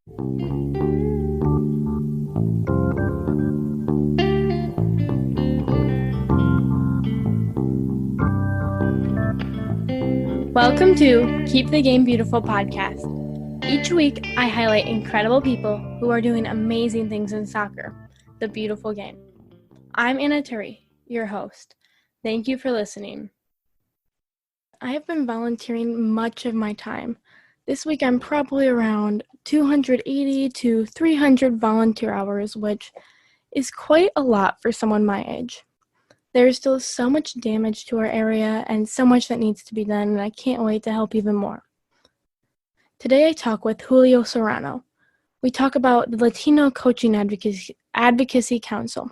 Welcome to Keep the Game Beautiful podcast. Each week, I highlight incredible people who are doing amazing things in soccer, the beautiful game. I'm Anna Turi, your host. Thank you for listening. I have been volunteering much of my time. This week, I'm probably around 280 to 300 volunteer hours, which is quite a lot for someone my age. There is still so much damage to our area and so much that needs to be done, and I can't wait to help even more. Today I talk with Julio Serrano. We talk about the Latino Coaching Advocacy Council,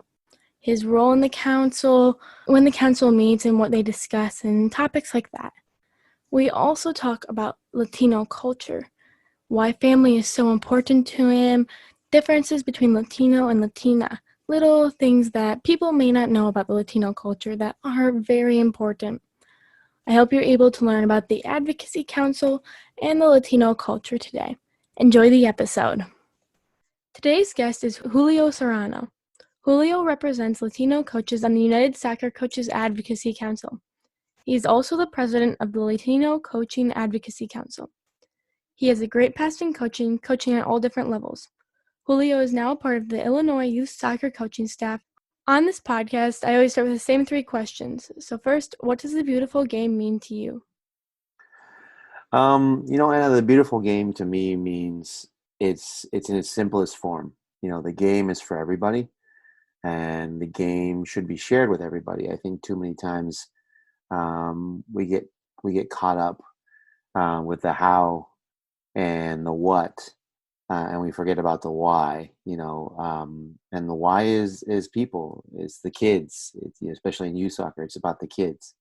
his role in the council, when the council meets and what they discuss, and topics like that. We also talk about Latino culture, why family is so important to him, differences between Latino and Latina, little things that people may not know about the Latino culture that are very important. I hope you're able to learn about the Advocacy Council and the Latino culture today. Enjoy the episode. Today's guest is Julio Serrano. Julio represents Latino coaches on the United Soccer Coaches Advocacy Council. He is also the president of the Latino Coaching Advocacy Council. He has a great past in coaching at all different levels. Julio is now a part of the Illinois Youth Soccer coaching staff. On this podcast, I always start with the same three questions. So first, what does the beautiful game mean to you? Anna, the beautiful game to me means it's in its simplest form. The game is for everybody, and the game should be shared with everybody. I think too many times we get caught up with the how and the what. And we forget about the why, and the why is people, it's the kids, especially in youth soccer, it's about the kids.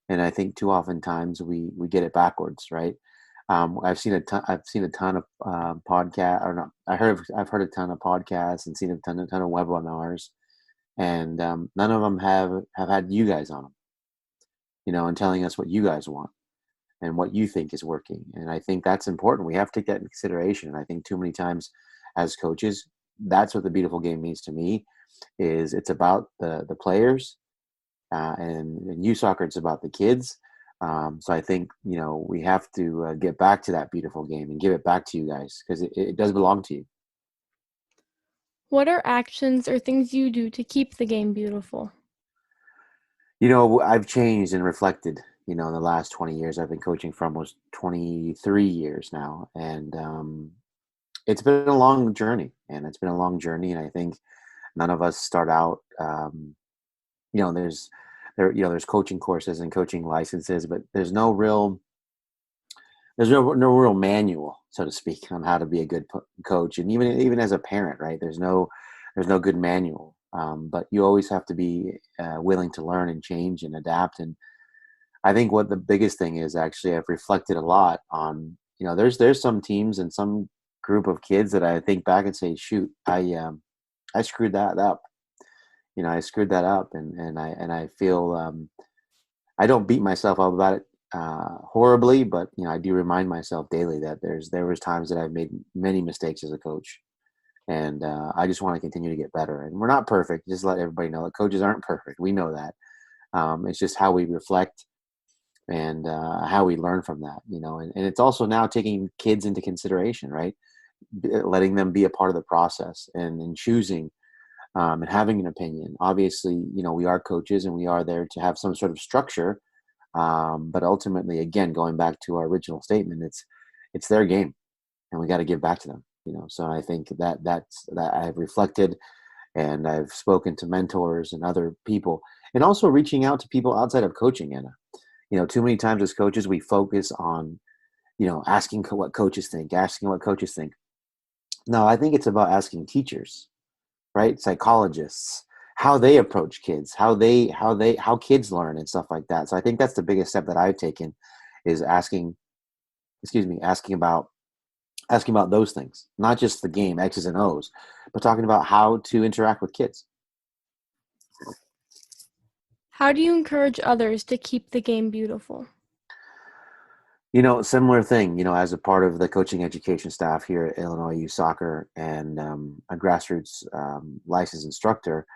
And I think too often times we get it backwards, right? I've seen a ton of podcast, I've heard a ton of podcasts and seen a ton of webinars, and none of them have had you guys on them, and telling us what you guys want and what you think is working. And I think that's important. We have to take that into consideration. And I think too many times as coaches, that's what the beautiful game means to me, is it's about the players, and in youth soccer, it's about the kids. So I think, we have to get back to that beautiful game and give it back to you guys, because it does belong to you. What are actions or things you do to keep the game beautiful? I've changed and reflected. In the last 20 years, I've been coaching for almost 23 years now. And it's been a long journey. And I think none of us start out, there's coaching courses and coaching licenses, but there's no real manual, so to speak, on how to be a good coach. And even as a parent, right, there's no good manual. But you always have to be willing to learn and change and adapt. And I think what the biggest thing is, actually, I've reflected a lot on, there's some teams and some group of kids that I think back and say, shoot, I screwed that up. I screwed that up, and I feel I don't beat myself up about it horribly, but I do remind myself daily that there was times that I've made many mistakes as a coach, and I just want to continue to get better. And we're not perfect. Just let everybody know that coaches aren't perfect. We know that. It's just how we reflect and how we learn from that, and it's also now taking kids into consideration, right? Letting them be a part of the process and choosing and having an opinion. Obviously, we are coaches and we are there to have some sort of structure. But ultimately, again, going back to our original statement, it's their game, and we got to give back to them. So I think that I've reflected, and I've spoken to mentors and other people, and also reaching out to people outside of coaching. Anna, too many times as coaches, we focus on, asking what coaches think. No, I think it's about asking teachers, right? Psychologists, how they approach kids, how kids learn and stuff like that. So I think that's the biggest step that I've taken, is asking about those things, not just the game, X's and O's, but talking about how to interact with kids. How do you encourage others to keep the game beautiful? Similar thing, as a part of the coaching education staff here at Illinois Youth Soccer and a grassroots licensed instructor,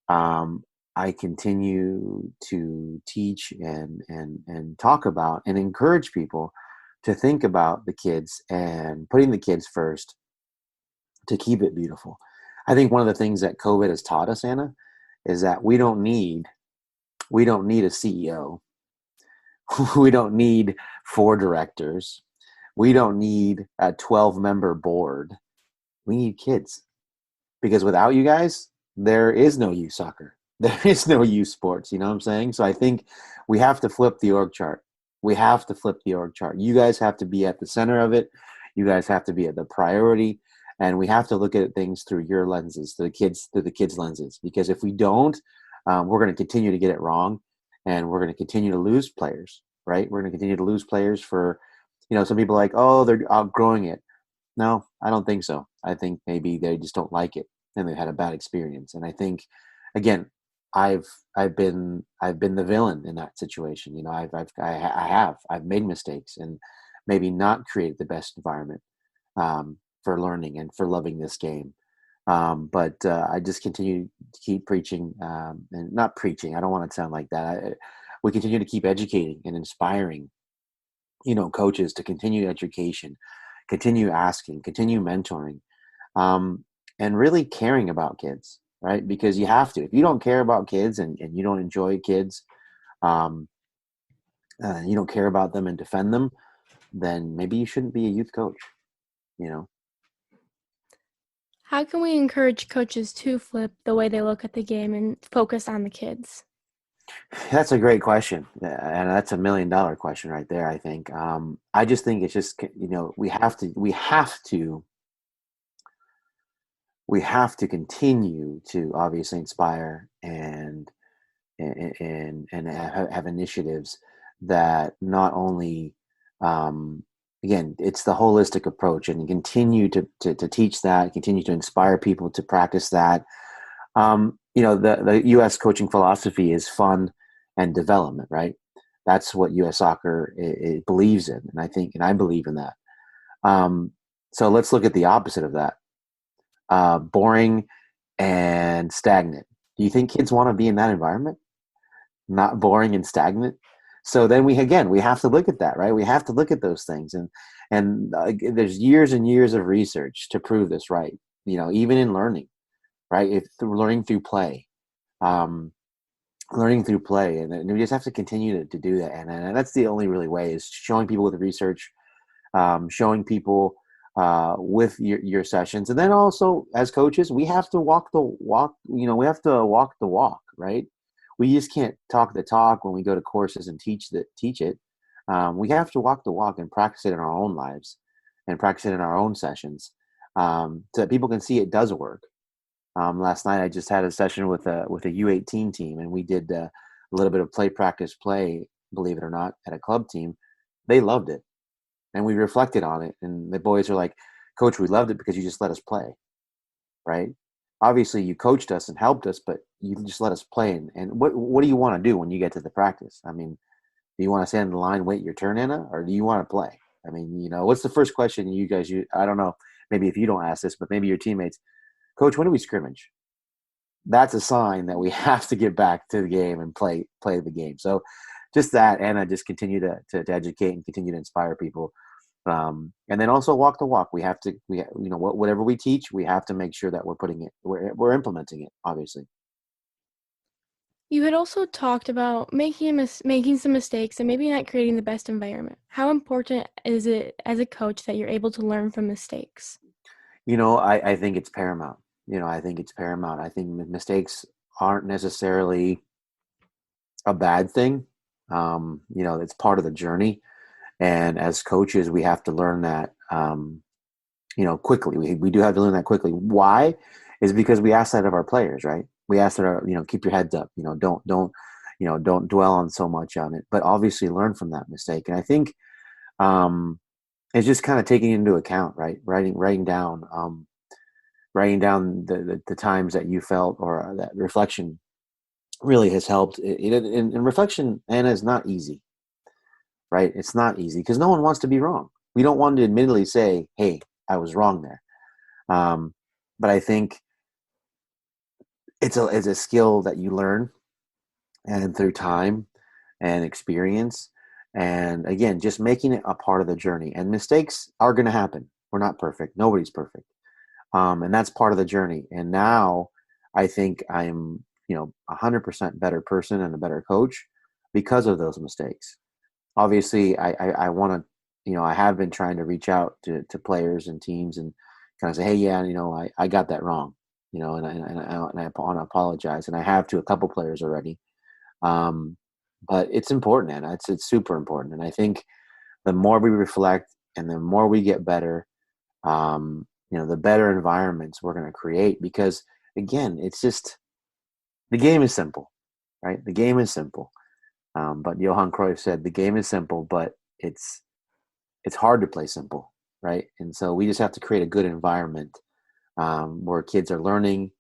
um, I continue to teach and talk about and encourage people to think about the kids and putting the kids first to keep it beautiful. I think one of the things that COVID has taught us, Anna, is that we don't need a CEO. We don't need 4 directors. We don't need a 12-member board. We need kids, because without you guys, there is no youth soccer. There is no youth sports. You know what I'm saying? So I think we have to flip the org chart. We have to flip the org chart. You guys have to be at the center of it. You guys have to be at the priority. And we have to look at things through your lenses, through the kids' lenses. Because if we don't, we're going to continue to get it wrong, and we're going to continue to lose players. Right? We're going to continue to lose players for, some people are like, oh, they're outgrowing it. No, I don't think so. I think maybe they just don't like it and they've had a bad experience. And I think, again, I've been the villain in that situation. I've made mistakes and maybe not created the best environment for learning and for loving this game. But I just continue to keep preaching and not preaching. I don't want to sound like that. We continue to keep educating and inspiring, coaches to continue education, continue asking, continue mentoring, and really caring about kids, right? Because you have to. If you don't care about kids and you don't enjoy kids, um, you don't care about them and defend them, then maybe you shouldn't be a youth coach, you know? How can we encourage coaches to flip the way they look at the game and focus on the kids? That's a great question, and that's $1 million question right there. I think. I just think it's just we have to continue to obviously inspire and have initiatives that not only again, it's the holistic approach, and continue to teach that, continue to inspire people to practice that. The U.S. coaching philosophy is fun and development, right? That's what U.S. soccer it believes in, and I believe in that. So let's look at the opposite of that: boring and stagnant. Do you think kids want to be in that environment? Not boring and stagnant. So then we have to look at that, right? We have to look at those things, and there's years and years of research to prove this, right? Even in learning, right? If learning through play, um, and we just have to continue to do that, and that's the only really way, is showing people with research, showing people with your sessions, and then also as coaches, we have to walk the walk. We have to walk the walk, right? We just can't talk the talk when we go to courses and teach it. We have to walk the walk and practice it in our own lives, and practice it in our own sessions, so that people can see it does work. Last night I just had a session with a U18 team, and we did a little bit of play, believe it or not, at a club team. They loved it, and we reflected on it, and the boys are like, "Coach, we loved it because you just let us play, right? Obviously, you coached us and helped us, but you just let us play. And what do you want to do when you get to the practice? I mean, do you want to stand in the line, wait your turn, Anna, or do you want to play? I mean, what's the first question you guys use? I don't know. Maybe if you don't ask this, but maybe your teammates, Coach, when do we scrimmage? That's a sign that we have to get back to the game and play the game. So just that, and I just continue to educate and continue to inspire people. And then also walk the walk. Whatever we teach, we have to make sure that we're implementing it, obviously. You had also talked about making some mistakes and maybe not creating the best environment. How important is it as a coach that you're able to learn from mistakes? I think it's paramount. I think mistakes aren't necessarily a bad thing. It's part of the journey. And as coaches, we have to learn that, quickly. We do have to learn that quickly. Why? Is because we ask that of our players, right? We ask that, keep your heads up. Don't dwell on so much on it. But obviously, learn from that mistake. And I think it's just kind of taking into account, right? Writing down the times that you felt, or that reflection really has helped. And reflection, Anna, is not easy. right? It's not easy because no one wants to be wrong. We don't want to admittedly say, hey, I was wrong there. But I think it's a skill that you learn, and through time and experience, and again, just making it a part of the journey. And mistakes are going to happen. We're not perfect. Nobody's perfect. And that's part of the journey. And now I think I'm, 100% better person and a better coach because of those mistakes. Obviously, I want to, I have been trying to reach out to players and teams and kind of say, hey, yeah, I got that wrong, and I want to apologize. And I have to a couple players already. Um, but it's important, and it's super important. And I think the more we reflect and the more we get better, the better environments we're going to create. Because again, it's just the game is simple, right? The game is simple. But Johan Cruyff said the game is simple, but it's hard to play simple, right? And so we just have to create a good environment where kids are learning,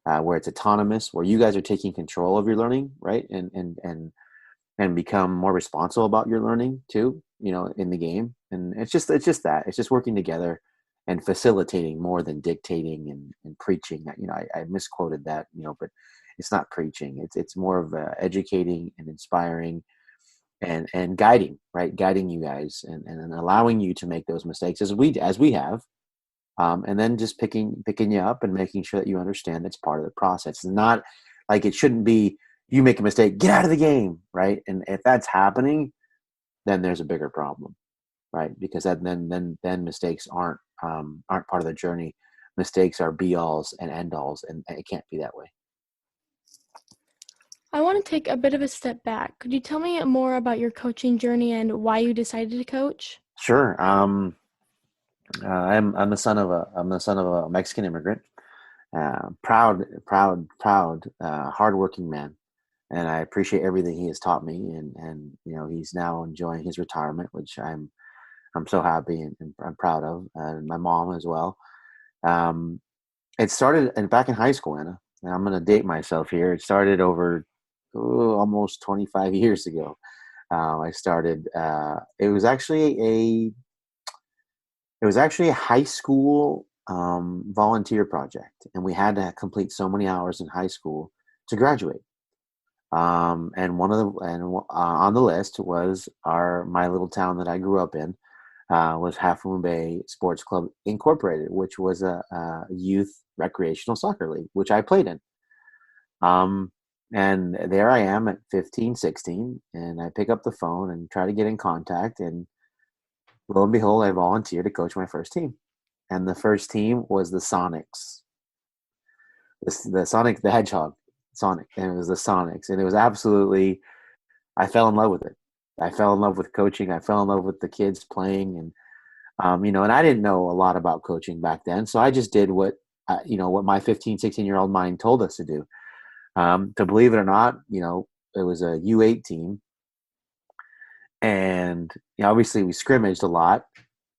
where it's autonomous, where you guys are taking control of your learning, right? And become more responsible about your learning too, in the game. And it's just that it's just working together and facilitating more than dictating and preaching. I misquoted that, but it's not preaching. It's more of educating and inspiring and guiding, right? Guiding you guys and allowing you to make those mistakes as we have, and then just picking you up and making sure that you understand that's part of the process. It's not like it shouldn't be you make a mistake, get out of the game, right? And if that's happening, then there's a bigger problem, right? Because then mistakes aren't part of the journey. Mistakes are be alls and end alls, and it can't be that way. I want to take a bit of a step back. Could you tell me more about your coaching journey and why you decided to coach? Sure. I'm the son of a Mexican immigrant. Proud, hardworking man, and I appreciate everything he has taught me. And he's now enjoying his retirement, which I'm so happy and I'm proud of, and my mom as well. Um, it started back in high school, Anna. And I'm going to date myself here. It started over almost 25 years ago. I started. It was actually a high school volunteer project, and we had to complete so many hours in high school to graduate. And on the list was my little town that I grew up in, was Half Moon Bay Sports Club Incorporated, which was a youth recreational soccer league, which I played in. And there I am at 15, 16, and I pick up the phone and try to get in contact, and lo and behold, I volunteered to coach my first team. And the first team was the Sonics, the Sonic the Hedgehog, Sonic, and it was the Sonics, and it was absolutely. I fell in love with it. I fell in love with coaching. I fell in love with the kids playing, and I didn't know a lot about coaching back then, so I just did what my 15, 16-year-old mind told us to do. To believe it or not, it was a U8 team, and obviously we scrimmaged a lot.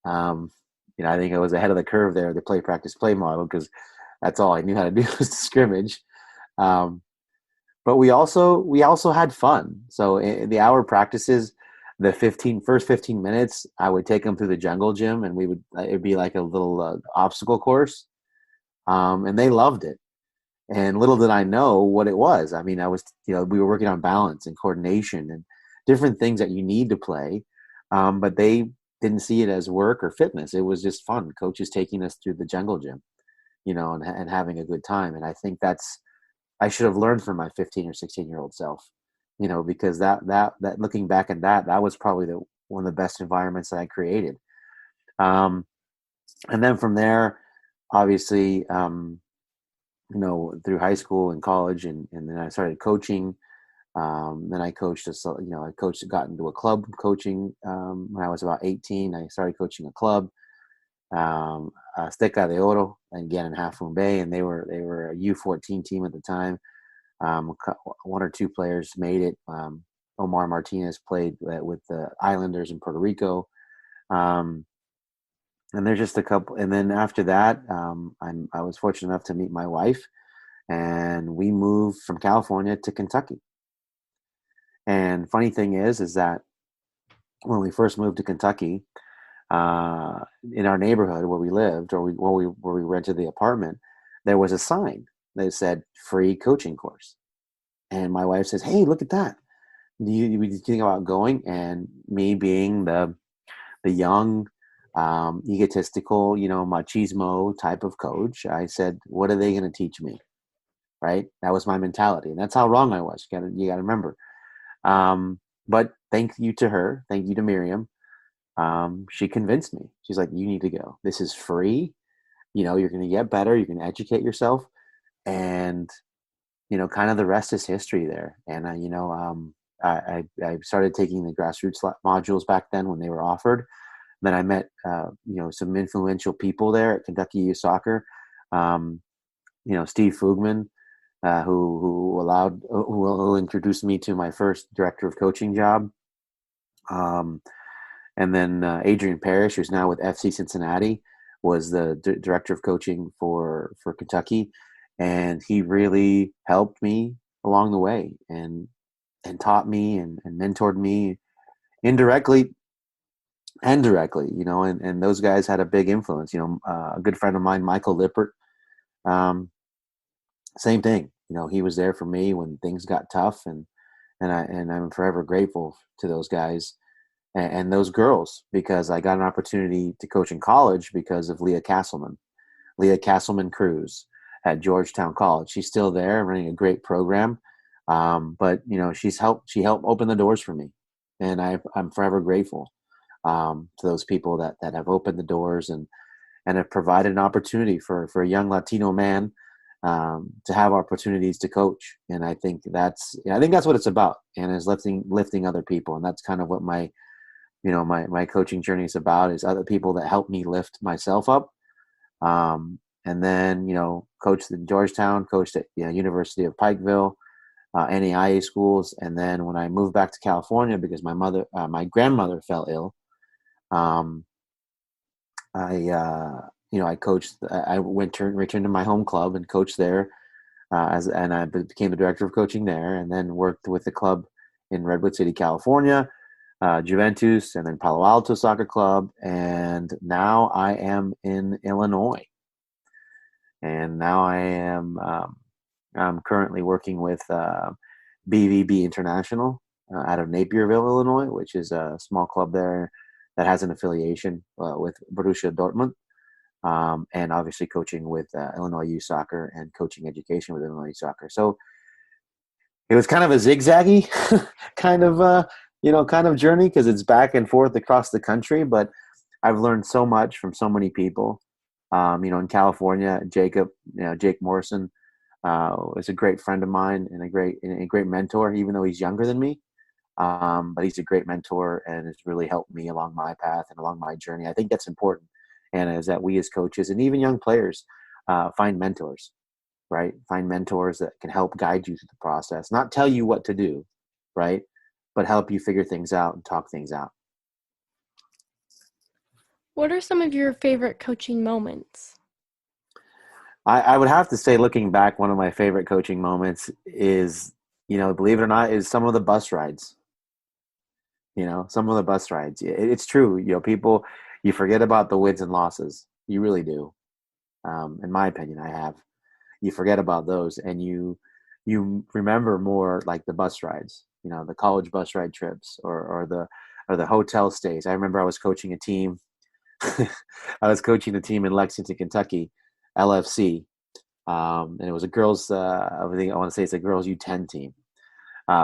Um, I think I was ahead of the curve there, the play, practice, play model, because that's all I knew how to do was to scrimmage. Um, but we also had fun. So in the hour practices, the first 15 minutes, I would take them through the jungle gym, and it'd be like a little obstacle course. And they loved it. And little did I know what it was. I mean, we were working on balance and coordination and different things that you need to play. But they didn't see it as work or fitness. It was just fun. Coaches taking us through the jungle gym, and having a good time. And I think I should have learned from my 15 or 16-year-old self, because that looking back at that was probably one of the best environments that I created. And then from there, obviously, through high school and college, and then I started coaching. Then I coached, got into a club coaching when I was about 18. I started coaching a club, Azteca de Oro, again in Half Moon Bay, and they were a U14 team at the time. One or two players made it. Omar Martinez played with the Islanders in Puerto Rico. And there's just a couple. And then after that, I was fortunate enough to meet my wife, and we moved from California to Kentucky. And funny thing is that when we first moved to Kentucky, in our neighborhood where we lived, or where we rented the apartment, there was a sign that said "free coaching course." And my wife says, "Hey, look at that! Do you think about going?" And me being the young, egotistical, machismo type of coach, I said, "What are they going to teach me?" Right? That was my mentality, and that's how wrong I was. You got to remember. But thank you to her, thank you to Miriam. She convinced me. She's like, "You need to go. This is free. You're going to get better. You can educate yourself, and kind of the rest is history there." And I started taking the grassroots modules back then when they were offered. Then I met some influential people there at Kentucky Youth Soccer. Um, Steve Fugman, who introduced me to my first director of coaching job. And then Adrian Parrish, who's now with FC Cincinnati, was the director of coaching for Kentucky, and he really helped me along the way and taught me and mentored me indirectly and directly. And those guys had a big influence. A good friend of mine, Michael Lippert, um, same thing. He was there for me when things got tough, and I'm forever grateful to those guys and those girls, because I got an opportunity to coach in college because of Leah Castleman Cruz at Georgetown College. She's still there running a great program. But she helped open the doors for me, and I'm forever grateful to those people that have opened the doors and have provided an opportunity for a young Latino man to have opportunities to coach. And I think that's what it's about, and is lifting other people. And that's kind of what my coaching journey is about, is other people that help me lift myself up. And then, coached at Georgetown, coached at University of Pikeville, NAIA schools. And then when I moved back to California, because my grandmother fell ill, um, I coached. I returned to my home club and coached there, and I became the director of coaching there, and then worked with the club in Redwood City, California, Juventus, and then Palo Alto Soccer Club, and now I am in Illinois, and now I'm currently working with BVB International out of Napierville, Illinois, which is a small club there that has an affiliation with Borussia Dortmund, and obviously coaching with Illinois Youth Soccer and coaching education with Illinois Youth Soccer. So it was kind of a zigzaggy kind of kind of journey, because it's back and forth across the country. But I've learned so much from so many people. In California, Jake Morrison is a great friend of mine and a great mentor, even though he's younger than me. But he's a great mentor and has really helped me along my path and along my journey. I think that's important, and is that we as coaches and even young players find mentors, right? Find mentors that can help guide you through the process, not tell you what to do, right? But help you figure things out and talk things out. What are some of your favorite coaching moments? I would have to say, looking back, one of my favorite coaching moments is, believe it or not, is some of the bus rides. Some of the bus rides. It's true. People, you forget about the wins and losses. You really do. In my opinion, I have. You forget about those, and you remember more like the bus rides. The college bus ride trips, or the hotel stays. I remember I was coaching a team. I was coaching a team in Lexington, Kentucky, LFC, and it was a girls. I want to say it's a girls U10 team.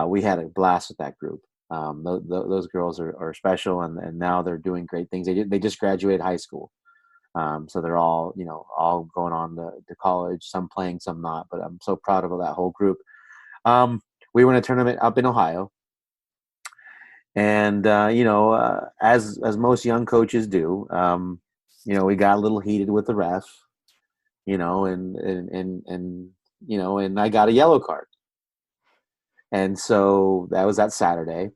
We had a blast with that group. Those girls are special, and now they're doing great things. They just graduated high school, so they're all all going on to college. Some playing, some not. But I'm so proud of that whole group. We were in a tournament up in Ohio, and as most young coaches do, we got a little heated with the ref, and I got a yellow card. And so that was that Saturday.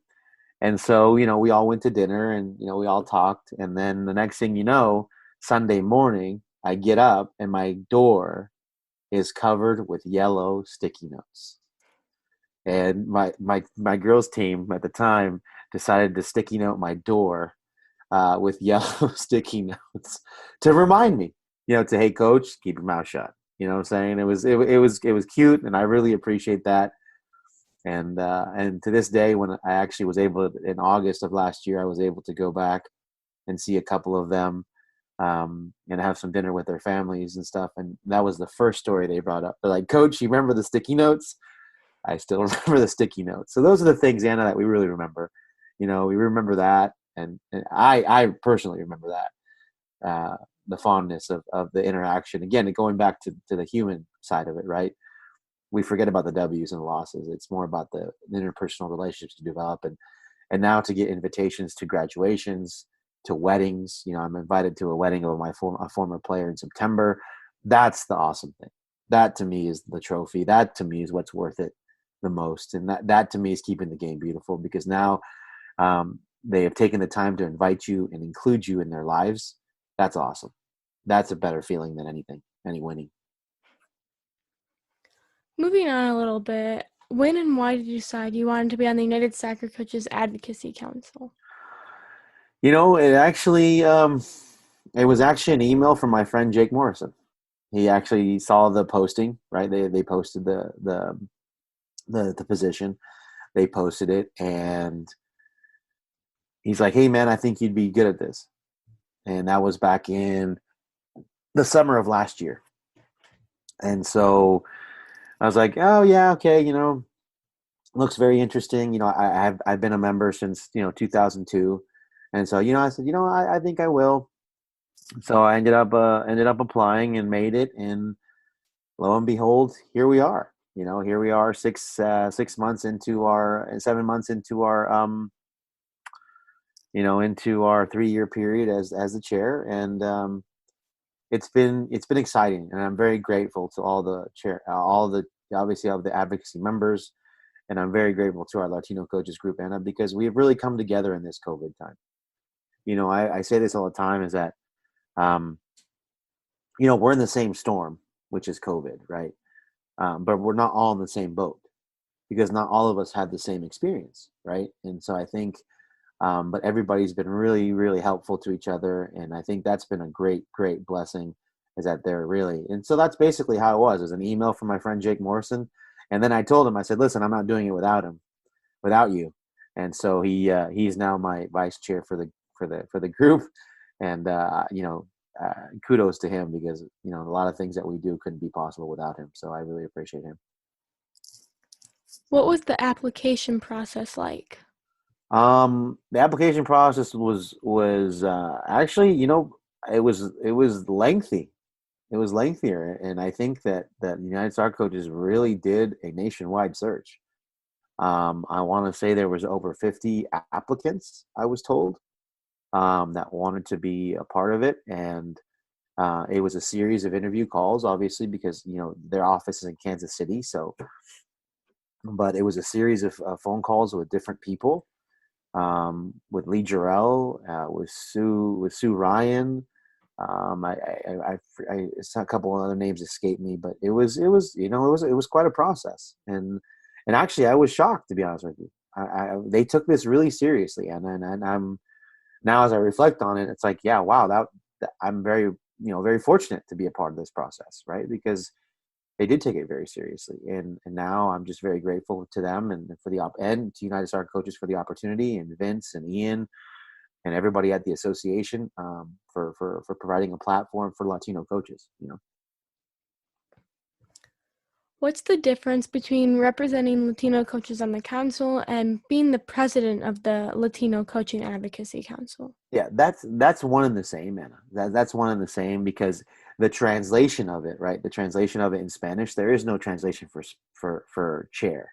And so, we all went to dinner, and, we all talked. And then the next thing you know, Sunday morning, I get up and my door is covered with yellow sticky notes. And my girls team at the time, decided to sticky note my door with yellow sticky notes to remind me, to, hey coach, keep your mouth shut. You know what I'm saying? It was cute, and I really appreciate that. And to this day, when I actually was able to, in August of last year, I was able to go back and see a couple of them, and have some dinner with their families and stuff. And that was the first story they brought up. They're like, Coach, you remember the sticky notes? I still remember the sticky notes. So those are the things, Anna, that we really remember. We remember that. And I personally remember that, the fondness of the interaction. Again, going back to the human side of it, right? We forget about the W's and the losses. It's more about the interpersonal relationships to develop. And now to get invitations to graduations, to weddings. I'm invited to a wedding of a former player in September. That's the awesome thing. That to me is the trophy. That to me is what's worth it the most. And that to me is keeping the game beautiful, because now they have taken the time to invite you and include you in their lives. That's awesome. That's a better feeling than any winning. Moving on a little bit, when and why did you decide you wanted to be on the United Soccer Coaches Advocacy Council? It was actually an email from my friend Jake Morrison. He actually saw the posting, right? They posted the position. They posted it, and he's like, "Hey man, I think you'd be good at this." And that was back in the summer of last year. And so I was like, "Oh yeah, okay, looks very interesting." I've been a member since 2002, and so I said, I think I will. So I ended up applying and made it, and lo and behold, here we are. Here we are 7 months into our into our 3-year period as the chair, and it's been exciting, and I'm very grateful to all the obviously all the advocacy members, and I'm very grateful to our Latino coaches group, Anna, because we have really come together in this COVID time. I say this all the time, is that we're in the same storm, which is COVID, right? But we're not all in the same boat, because not all of us had the same experience, right? And so I think, but everybody's been really, really helpful to each other, and I think that's been a great, great blessing. Is that they're really, and so that's basically how it was. It was an email from my friend Jake Morrison, and then I told him, I said, "Listen, I'm not doing it without you," and so he's now my vice chair for the group, and kudos to him, because a lot of things that we do couldn't be possible without him. So I really appreciate him. What was the application process like? The application process was actually, it was lengthy. It was lengthier, and I think that United Star Coaches really did a nationwide search. I want to say there was over 50 applicants, I was told, that wanted to be a part of it, and it was a series of interview calls, obviously, because their office is in Kansas City. So, but it was a series of phone calls with different people, with Lee Jarrell, with Sue Ryan. A couple of other names escape me, but it was quite a process, and actually I was shocked, to be honest with you. They took this really seriously, and I'm now, as I reflect on it, it's like, yeah, wow, that I'm very very fortunate to be a part of this process, right? Because they did take it very seriously, and now I'm just very grateful to them, and and to United Star Coaches for the opportunity, and Vince and Ian and everybody at the association, for providing a platform for Latino coaches. What's the difference between representing Latino coaches on the council and being the president of the Latino Coaching Advocacy Council? Yeah, that's one and the same, Anna. That's one and the same, because the translation of it, right? The translation of it in Spanish, there is no translation for chair.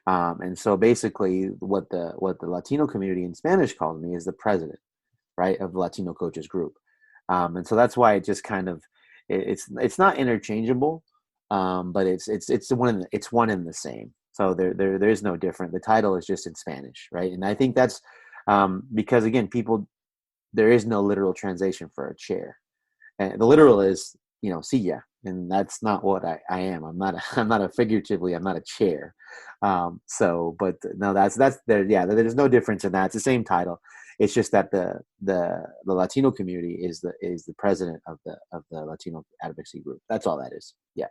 And so basically, what the Latino community in Spanish calls me is the president, right, of the Latino Coaches Group. And so that's why it just kind of it's not interchangeable, but it's one and the same. So there is no different. The title is just in Spanish, right? And I think that's because, again, there is no literal translation for a chair. And the literal is see ya. And that's not what I am. I'm not, I'm not a figuratively, I'm not a chair. But no, that's there. Yeah, there's no difference in that. It's the same title. It's just that the Latino community is the president of the Latino Advocacy group. That's all that is. Yeah.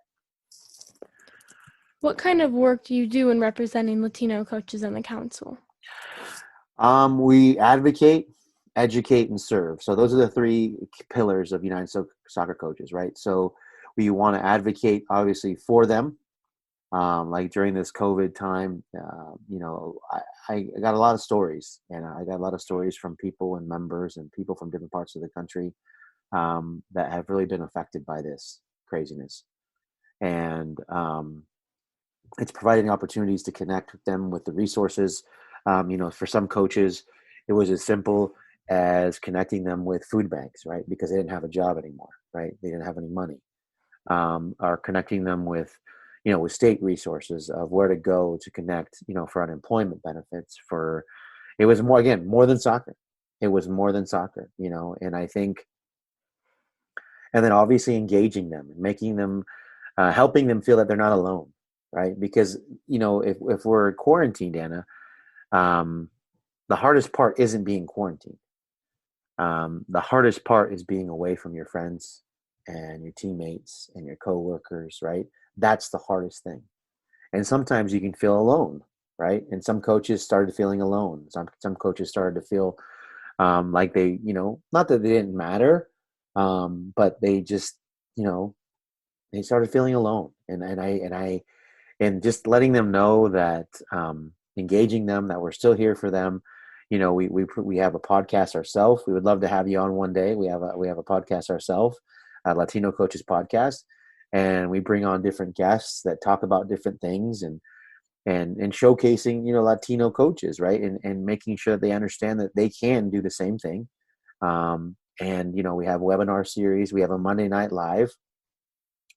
What kind of work do you do in representing Latino coaches in the council? We advocate, educate, and serve. So those are the three pillars of United Soccer Coaches, right? So we want to advocate, obviously, for them. Like during this COVID time, I got a lot of stories, and I got a lot of stories from people and members and people from different parts of the country that have really been affected by this craziness. And it's providing opportunities to connect with them with the resources. For some coaches, it was as simple as connecting them with food banks, right? Because they didn't have a job anymore, right? They didn't have any money. Or connecting them with, with state resources of where to go to connect, for unemployment benefits. It was more than soccer. It was more than soccer, and I think, and then obviously engaging them and making them, helping them feel that they're not alone, right? Because, if we're quarantined, Anna, the hardest part isn't being quarantined. The hardest part is being away from your friends and your teammates and your coworkers, right? That's the hardest thing. And sometimes you can feel alone, right? And some coaches started feeling alone. Some coaches started to feel like they, not that they didn't matter, but they just, they started feeling alone. And just letting them know that, engaging them, that we're still here for them. We have a podcast ourselves. We would love to have you on one day. We have a podcast ourselves, Latino Coaches Podcast, and we bring on different guests that talk about different things and showcasing, Latino coaches, right? And making sure that they understand that they can do the same thing. We have a webinar series. We have a Monday Night Live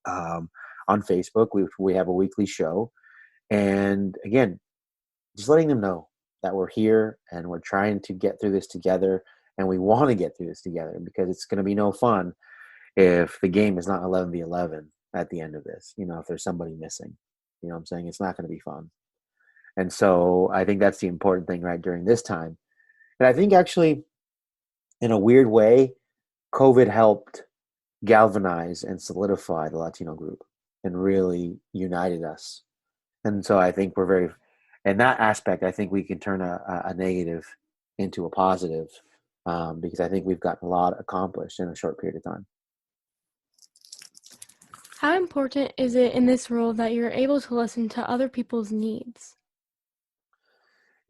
on Facebook. We have a weekly show. And again, just letting them know that we're here and we're trying to get through this together, and we want to get through this together, because it's going to be no fun if the game is not 11v11 at the end of this. If there's somebody missing, what I'm saying? It's not going to be fun. And so I think that's the important thing right during this time. And I think actually, in a weird way, COVID helped galvanize and solidify the Latino group and really united us. And so I think in that aspect, I think we can turn a negative into a positive, because I think we've gotten a lot accomplished in a short period of time. How important is it in this role that you're able to listen to other people's needs?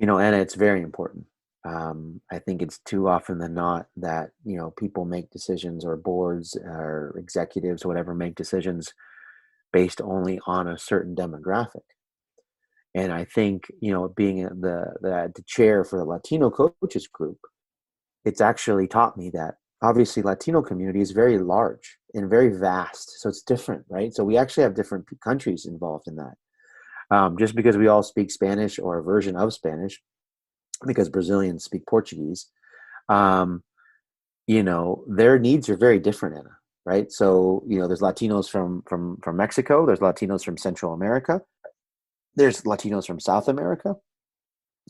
Anna, it's very important. I think it's too often than not that, people make decisions, or boards or executives, whatever, make decisions based only on a certain demographic. And I think, being the chair for the Latino coaches group, it's actually taught me that obviously Latino community is very large and very vast. So it's different, right? So we actually have different countries involved in that. Just because we all speak Spanish or a version of Spanish, because Brazilians speak Portuguese, their needs are very different, Anna, right? So, there's Latinos from Mexico, there's Latinos from Central America, there's Latinos from South America,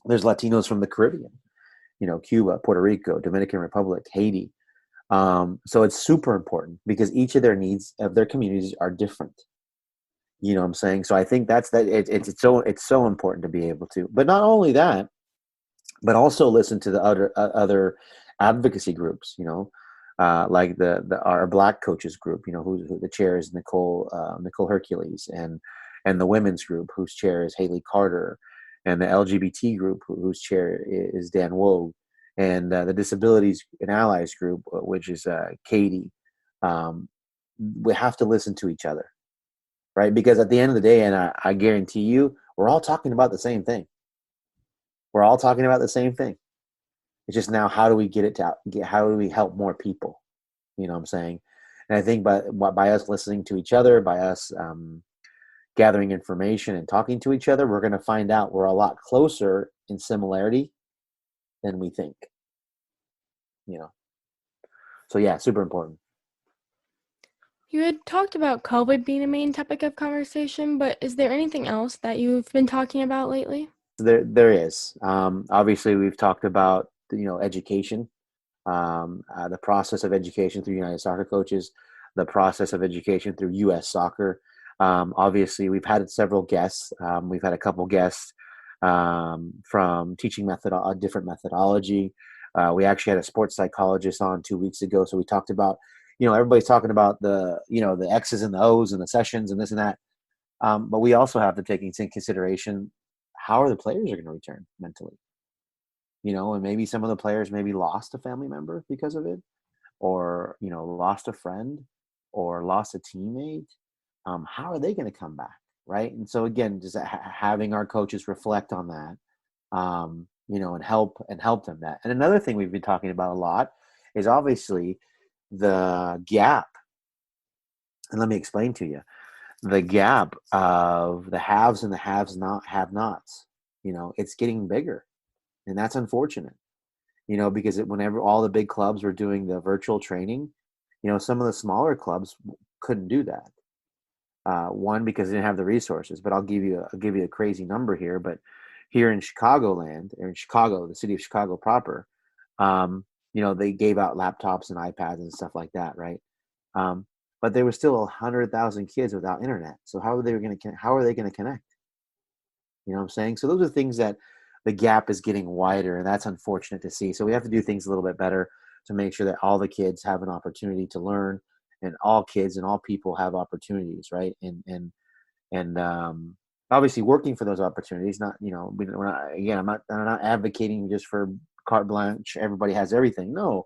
there's Latinos from the Caribbean, Cuba, Puerto Rico, Dominican Republic, Haiti. So it's super important because each of their needs of their communities are different. You know what I'm saying? So I think it's so important to be able to, but not only that, but also listen to the other advocacy groups, like our Black coaches group, who the chair is Nicole Hercules, and the women's group whose chair is Haley Carter, and the LGBT group whose chair is Dan Woe, and the disabilities and allies group, which is Katie. We have to listen to each other, right? Because at the end of the day, and I guarantee you, we're all talking about the same thing. We're all talking about the same thing. It's just now, how do we how do we help more people? You know what I'm saying? And I think by us listening to each other, by us gathering information and talking to each other, we're going to find out we're a lot closer in similarity than we think. So yeah, super important. You had talked about COVID being a main topic of conversation, but is there anything else that you've been talking about lately? There is. Obviously, we've talked about education, the process of education through United Soccer Coaches, the process of education through U.S. Soccer. Obviously, we've had several guests. We've had a couple guests from teaching a different methodology. We actually had a sports psychologist on 2 weeks ago, so we talked about, everybody's talking about the X's and the O's and the sessions and this and that. But we also have to take into consideration, how are the players are going to return mentally? And maybe some of the players maybe lost a family member because of it, or, lost a friend or lost a teammate. How are they going to come back? Right. And so again, just having our coaches reflect on that, and help them that. And another thing we've been talking about a lot is obviously the gap. And let me explain to you the gap of the haves and the have nots. It's getting bigger, and that's unfortunate. Because whenever all the big clubs were doing the virtual training, some of the smaller clubs couldn't do that. One, because they didn't have the resources. But I'll give you a crazy number here. But here in Chicagoland, or in Chicago, the city of Chicago proper, they gave out laptops and iPads and stuff like that, right? But there were still 100,000 kids without internet. So how are they going to connect? You know what I'm saying? So those are things that the gap is getting wider, and that's unfortunate to see. So we have to do things a little bit better to make sure that all the kids have an opportunity to learn, and all kids and all people have opportunities, right? And obviously working for those opportunities. Not, we're not, again, I'm not advocating just for carte blanche. Everybody has everything. No,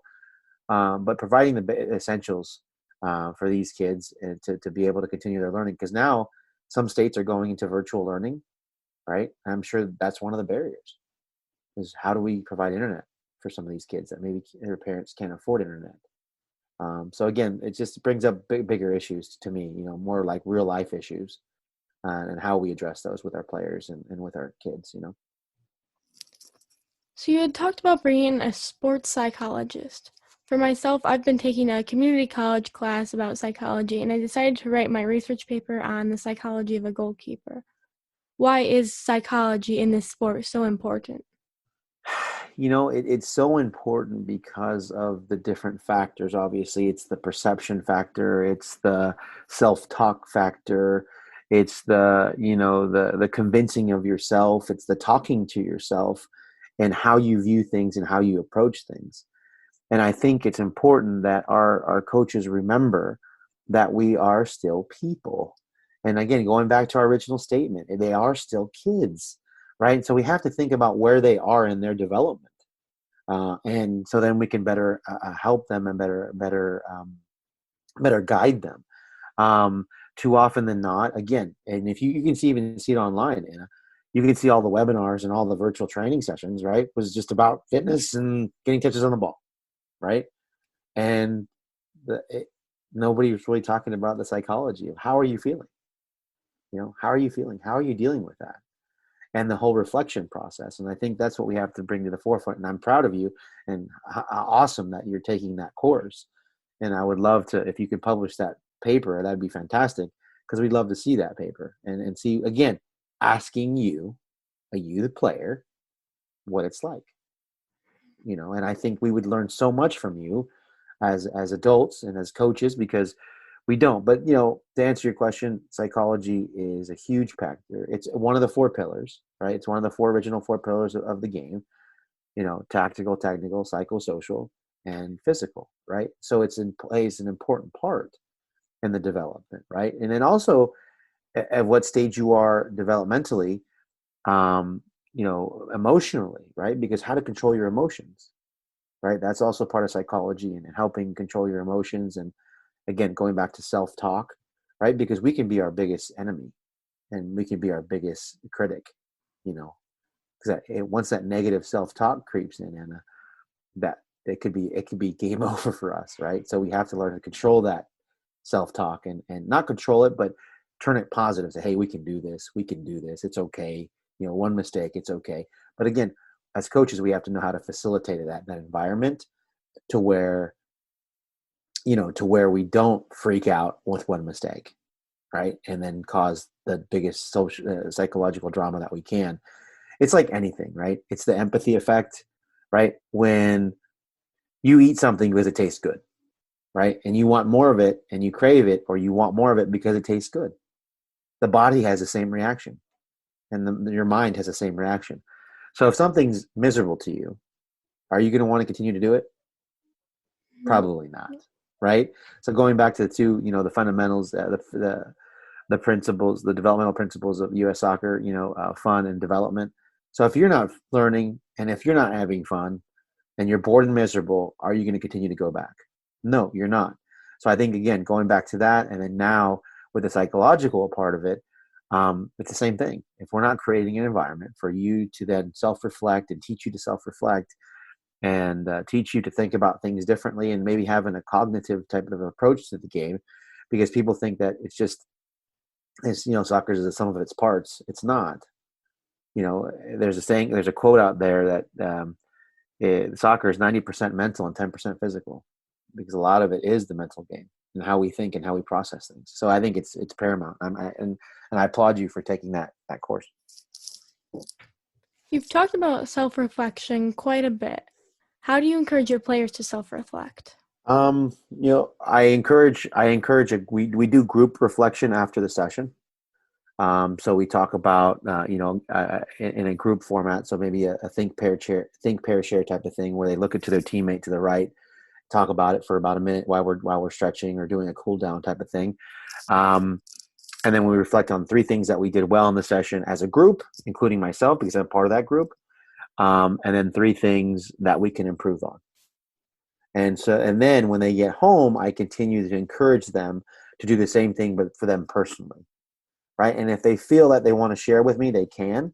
but providing the essentials for these kids to be able to continue their learning, because now some states are going into virtual learning. Right. I'm sure that's one of the barriers, is how do we provide internet for some of these kids that maybe their parents can't afford internet. So again, it just brings up bigger issues to me, more like real life issues, and how we address those with our players and with our kids. So you had talked about bringing in a sports psychologist. For myself, I've been taking a community college class about psychology, and I decided to write my research paper on the psychology of a goalkeeper. Why is psychology in this sport so important? It's so important because of the different factors. Obviously, it's the perception factor, it's the self-talk factor, it's the convincing of yourself, it's the talking to yourself, and how you view things and how you approach things. And I think it's important that our coaches remember that we are still people. And again, going back to our original statement, they are still kids, right? So we have to think about where they are in their development. And so then we can better help them, and better guide them. Too often than not, again, and if you can even see it online, Anna, you can see all the webinars and all the virtual training sessions, right? Was just about fitness and getting touches on the ball, right? And nobody was really talking about the psychology of how are you feeling? How are you feeling? How are you dealing with that? And the whole reflection process. And I think that's what we have to bring to the forefront. And I'm proud of you, and awesome that you're taking that course. And I would love to, if you could publish that paper, that'd be fantastic, because we'd love to see that paper and see, again, asking you, the player, what it's like. And I think we would learn so much from you as adults and as coaches, because we don't. But to answer your question, psychology is a huge factor. It's one of the 4 pillars, right? It's one of the original 4 pillars of the game. Tactical, technical, psychosocial, and physical, right? So plays an important part in the development, right? And then also at what stage you are developmentally, emotionally, right? Because how to control your emotions, right? That's also part of psychology, and helping control your emotions. And again, going back to self-talk, right? Because we can be our biggest enemy, and we can be our biggest critic, because once that negative self-talk creeps in, Anna, that it could be game over for us, right? So we have to learn to control that self-talk, and not control it, but turn it positive. Say, hey, we can do this. It's okay. One mistake, it's okay. But again, as coaches, we have to know how to facilitate that environment to where to where we don't freak out with one mistake, right? And then cause the biggest social, psychological drama that we can. It's like anything, right? It's the empathy effect, right? When you eat something because it tastes good, right? And you want more of it and you crave it, or you want more of it because it tastes good. The body has the same reaction, and your mind has the same reaction. So if something's miserable to you, are you going to want to continue to do it? Probably not, right? So going back to the two, the fundamentals, the principles, the developmental principles of U.S. soccer, fun and development. So if you're not learning and if you're not having fun and you're bored and miserable, are you going to continue to go back? No, you're not. So I think, again, going back to that, and then now with the psychological part of it, it's the same thing. If we're not creating an environment for you to then self-reflect and teach you to self-reflect and teach you to think about things differently, and maybe having a cognitive type of approach to the game, because people think that soccer is the sum of its parts. It's not. There's a saying, there's a quote out there that soccer is 90% mental and 10% physical, because a lot of it is the mental game and how we think and how we process things. So I think it's paramount. And I applaud you for taking that course. You've talked about self-reflection quite a bit. How do you encourage your players to self-reflect? I encourage we do group reflection after the session. So we talk about, in a group format. So maybe a think, pair, share type of thing, where they look into their teammate to the right, talk about it for about a minute while we're stretching or doing a cool down type of thing. And then we reflect on 3 things that we did well in the session as a group, including myself, because I'm part of that group. And then 3 things that we can improve on. And then when they get home, I continue to encourage them to do the same thing, but for them personally. Right. And if they feel that they want to share with me, they can.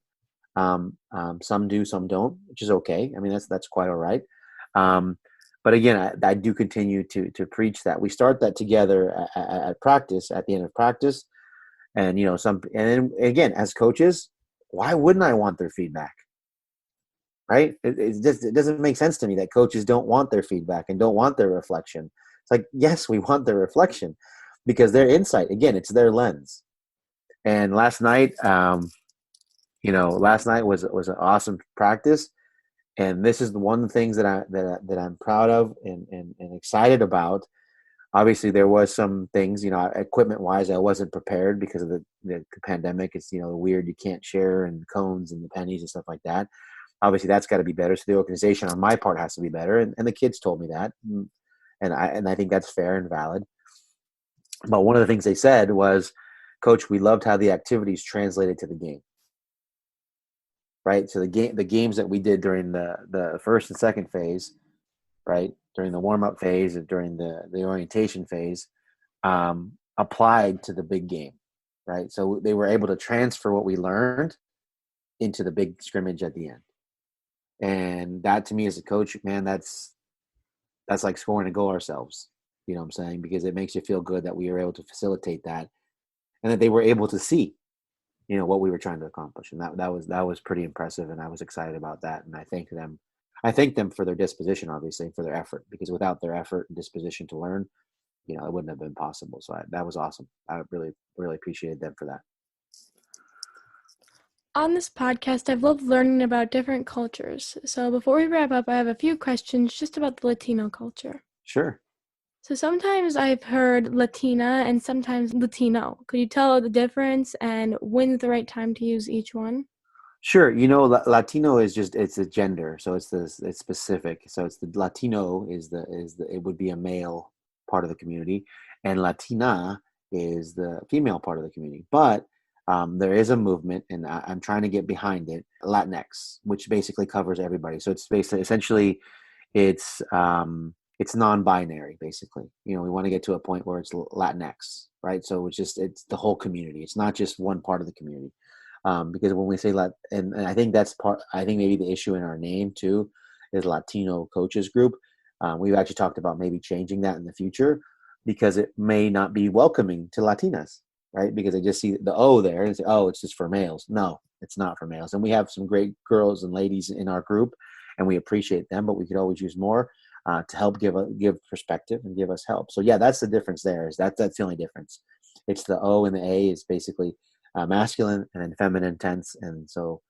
Some do, some don't, which is okay. I mean, that's quite all right. But again, I do continue to preach that. We start that together at practice, at the end of practice. And, and then again, as coaches, why wouldn't I want their feedback? Right. It doesn't make sense to me that coaches don't want their feedback and don't want their reflection. It's like, yes, we want their reflection, because their insight, again, it's their lens. And last night was an awesome practice, and this is one of the things that I'm proud of and excited about. Obviously, there was some things, equipment wise, I wasn't prepared because of the pandemic. It's the weird, you can't share, and cones and the pennies and stuff like that. Obviously, that's got to be better. So the organization on my part has to be better, and the kids told me that, and I think that's fair and valid. But one of the things they said was, Coach, we loved how the activities translated to the game. Right? So the games that we did during the first and second phase, right, during the warm-up phase and during the orientation phase, applied to the big game. Right? So they were able to transfer what we learned into the big scrimmage at the end. And that, to me as a coach, man, that's like scoring a goal ourselves. You know what I'm saying? Because it makes you feel good that we were able to facilitate that, and that they were able to see, what we were trying to accomplish. And that was pretty impressive. And I was excited about that. And I thank them for their disposition, obviously, for their effort, because without their effort and disposition to learn, it wouldn't have been possible. So that was awesome. I really, really appreciated them for that. On this podcast, I've loved learning about different cultures. So before we wrap up, I have a few questions just about the Latino culture. Sure. So sometimes I've heard Latina and sometimes Latino. Could you tell the difference and when's the right time to use each one? Sure. Latino is it's a gender, so it's specific. So it's the Latino it would be a male part of the community, and Latina is the female part of the community. But there is a movement, and I'm trying to get behind it, Latinx, which basically covers everybody. So it's essentially it's non-binary, basically. We want to get to a point where it's Latinx, right? So it's the whole community. It's not just one part of the community. Because when we say and I think I think maybe the issue in our name too is Latino Coaches Group. We've actually talked about maybe changing that in the future, because it may not be welcoming to Latinas, right? Because they just see the O there and say, oh, it's just for males. No, it's not for males. And we have some great girls and ladies in our group, and we appreciate them, but we could always use more. to help give perspective and give us help. So yeah, that's the difference there. That's the only difference. It's the O and the A is basically masculine and then feminine tense, and so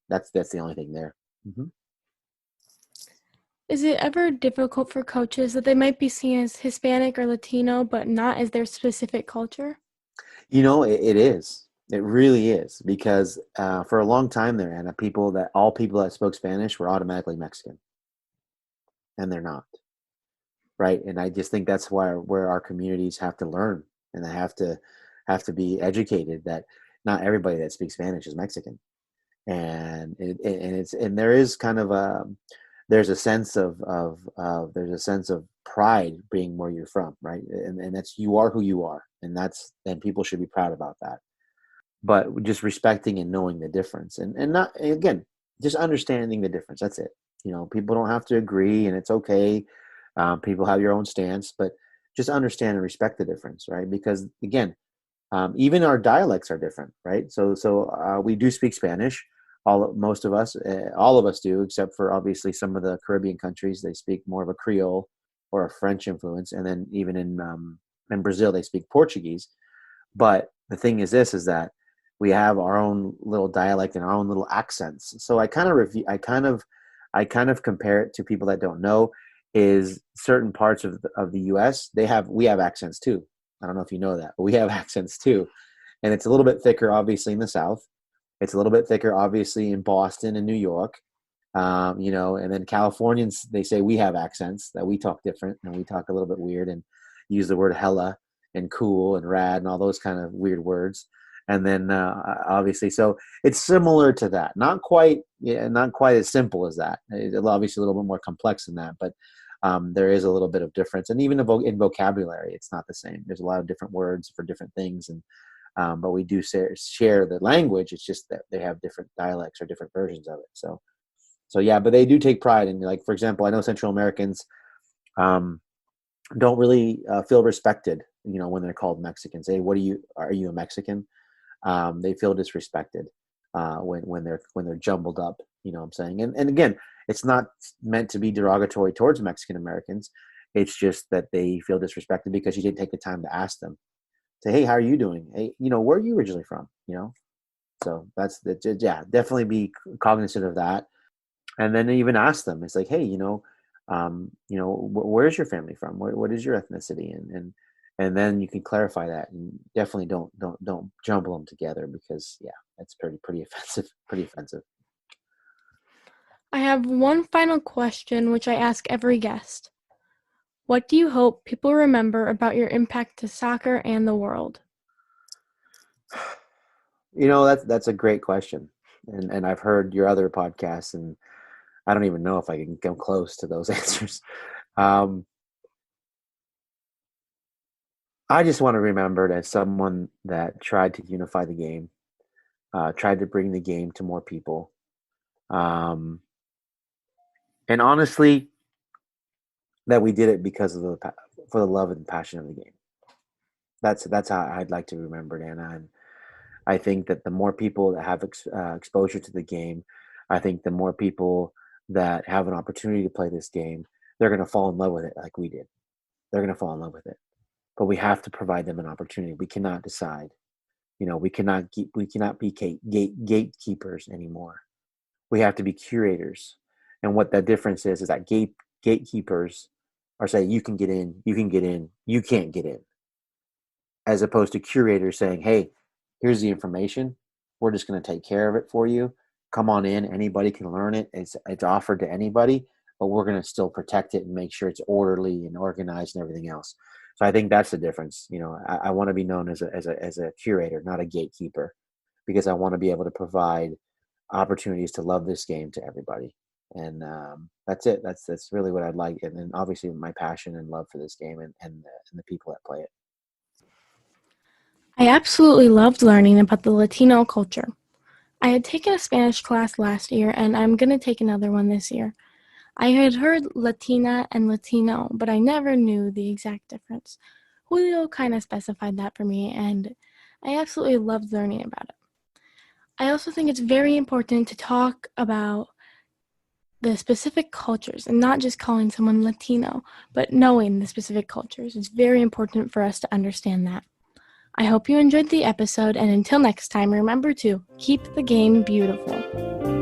that's the only thing there. Mm-hmm. Is it ever difficult for coaches that they might be seen as Hispanic or Latino, but not as their specific culture? It is. It really is because for a long time there, Anna, all people that spoke Spanish were automatically Mexican, and they're not, right? And I just think that's where our communities have to learn, and they have to be educated that not everybody that speaks Spanish is Mexican, and there is kind of there's a sense of pride being where you're from, right? And that's, you are who you are, and people should be proud about that. But just respecting and knowing the difference, and not, again, just understanding the difference. That's it. People don't have to agree, and it's okay. People have your own stance, but just understand and respect the difference, right? Because again, even our dialects are different, right? So we do speak Spanish. Most of us, all of us do, except for obviously some of the Caribbean countries. They speak more of a Creole or a French influence, and then even in Brazil they speak Portuguese. But the thing is that we have our own little dialect and our own little accents. So I kind of compare it to people that don't know, is certain parts of the U.S. We have accents too. I don't know if you know that, but we have accents too, and it's a little bit thicker, obviously, in the South. It's a little bit thicker, obviously, in Boston and New York. And then Californians, they say we have accents, that we talk different and we talk a little bit weird and use the word hella and cool and rad and all those kind of weird words. And then obviously, so it's similar to that. Not quite as simple as that. It's obviously a little bit more complex than that, but there is a little bit of difference. And even in vocabulary, it's not the same. There's a lot of different words for different things, and but we do share the language. It's just that they have different dialects or different versions of it. So yeah, but they do take pride in, like, for example, I know Central Americans don't really feel respected, when they're called Mexicans. Hey, are you a Mexican? They feel disrespected when they're jumbled up. You know what I'm saying? And again, it's not meant to be derogatory towards Mexican Americans. It's just that they feel disrespected because you didn't take the time to ask them. Say, hey, how are you doing? Hey, where are you originally from? So yeah, definitely be cognizant of that, and then even ask them. It's like, hey, where's your family from? What is your ethnicity? And then you can clarify that, and definitely don't jumble them together, because yeah, that's pretty offensive. Pretty offensive. I have one final question, which I ask every guest. What do you hope people remember about your impact to soccer and the world? That's a great question, and I've heard your other podcasts, and I don't even know if I can come close to those answers. I just want to remember as someone that tried to unify the game, tried to bring the game to more people, and honestly, that we did it because of for the love and passion of the game. That's how I'd like to remember it, Anna. And I think that the more people that have exposure to the game, I think the more people that have an opportunity to play this game, they're going to fall in love with it like we did. They're going to fall in love with it. But we have to provide them an opportunity. We cannot decide. We cannot be gatekeepers anymore. We have to be curators. And what that difference is that gatekeepers are saying, you can get in, you can't get in, as opposed to curators saying, hey, here's the information. We're just going to take care of it for you. Come on in. Anybody can learn it. It's offered to anybody, but we're going to still protect it and make sure it's orderly and organized and everything else. So I think that's the difference. I want to be known as a curator, not a gatekeeper, because I want to be able to provide opportunities to love this game to everybody. And that's it. That's really what I'd like. And then obviously my passion and love for this game and the people that play it. I absolutely loved learning about the Latino culture. I had taken a Spanish class last year, and I'm going to take another one this year. I had heard Latina and Latino, but I never knew the exact difference. Julio kind of specified that for me, and I absolutely loved learning about it. I also think it's very important to talk about the specific cultures and not just calling someone Latino, but knowing the specific cultures. It's very important for us to understand that. I hope you enjoyed the episode, and until next time, remember to keep the game beautiful.